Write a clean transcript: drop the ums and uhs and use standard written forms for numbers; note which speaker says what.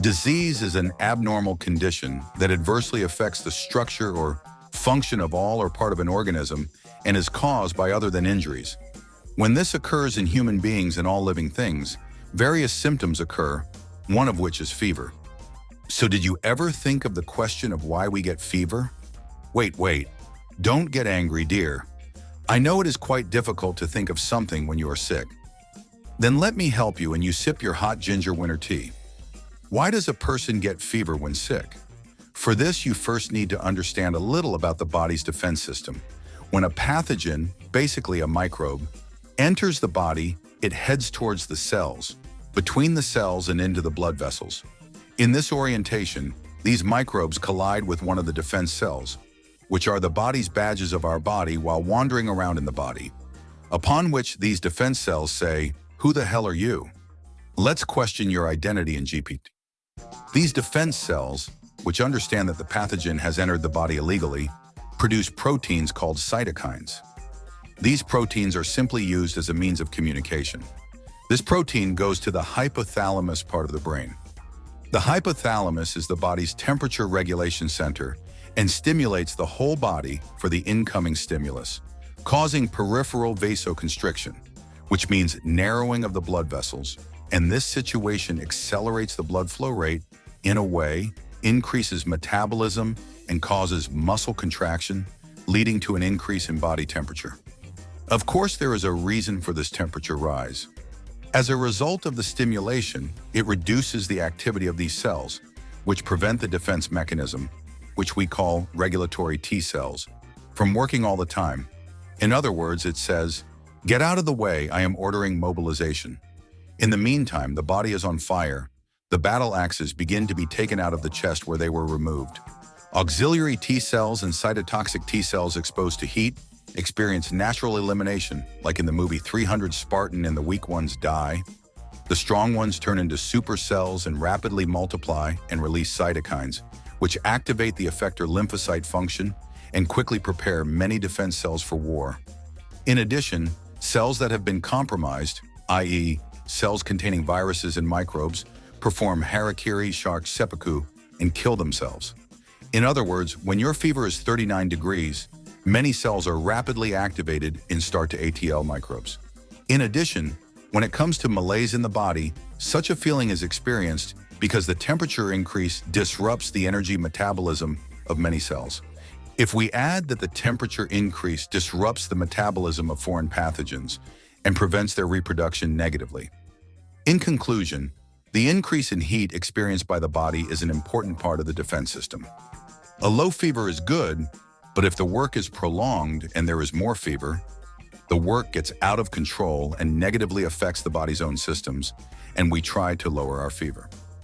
Speaker 1: Disease is an abnormal condition that adversely affects the structure or function of all or part of an organism and is caused by other than injuries. When this occurs in human beings and all living things, various symptoms occur, one of which is fever. So did you ever think of the question of why we get fever? Wait, don't get angry, dear. I know it is quite difficult to think of something when you are sick. Then let me help you and you sip your hot ginger winter tea. Why does a person get fever when sick? For this, you first need to understand a little about the body's defense system. When a pathogen, basically a microbe, enters the body, it heads towards the cells, between the cells and into the blood vessels. In this orientation, these microbes collide with one of the defense cells, which are the body's badges of our body while wandering around in the body, upon which these defense cells say, "Who the hell are you? Let's question your identity in GPT." These defense cells, which understand that the pathogen has entered the body illegally, produce proteins called cytokines. These proteins are simply used as a means of communication. This protein goes to the hypothalamus part of the brain. The hypothalamus is the body's temperature regulation center and stimulates the whole body for the incoming stimulus, causing peripheral vasoconstriction, which means narrowing of the blood vessels, and this situation accelerates the blood flow rate in a way, increases metabolism, and causes muscle contraction, leading to an increase in body temperature. Of course, there is a reason for this temperature rise. As a result of the stimulation, it reduces the activity of these cells, which prevent the defense mechanism, which we call regulatory T cells, from working all the time. In other words, it says, "Get out of the way, I am ordering mobilization." In the meantime, the body is on fire. The battle axes begin to be taken out of the chest where they were removed. Auxiliary T cells and cytotoxic T cells exposed to heat experience natural elimination, like in the movie 300 Spartan, and the weak ones die. The strong ones turn into super cells and rapidly multiply and release cytokines, which activate the effector lymphocyte function and quickly prepare many defense cells for war. In addition, cells that have been compromised, i.e., cells containing viruses and microbes, perform harakiri, shark seppuku, and kill themselves. In other words, when your fever is 39 degrees, many cells are rapidly activated and start to ATL microbes. In addition, when it comes to malaise in the body, such a feeling is experienced because the temperature increase disrupts the energy metabolism of many cells. If we add that the temperature increase disrupts the metabolism of foreign pathogens and prevents their reproduction negatively. In conclusion, the increase in heat experienced by the body is an important part of the defense system. A low fever is good, but if the work is prolonged and there is more fever, the work gets out of control and negatively affects the body's own systems, and we try to lower our fever.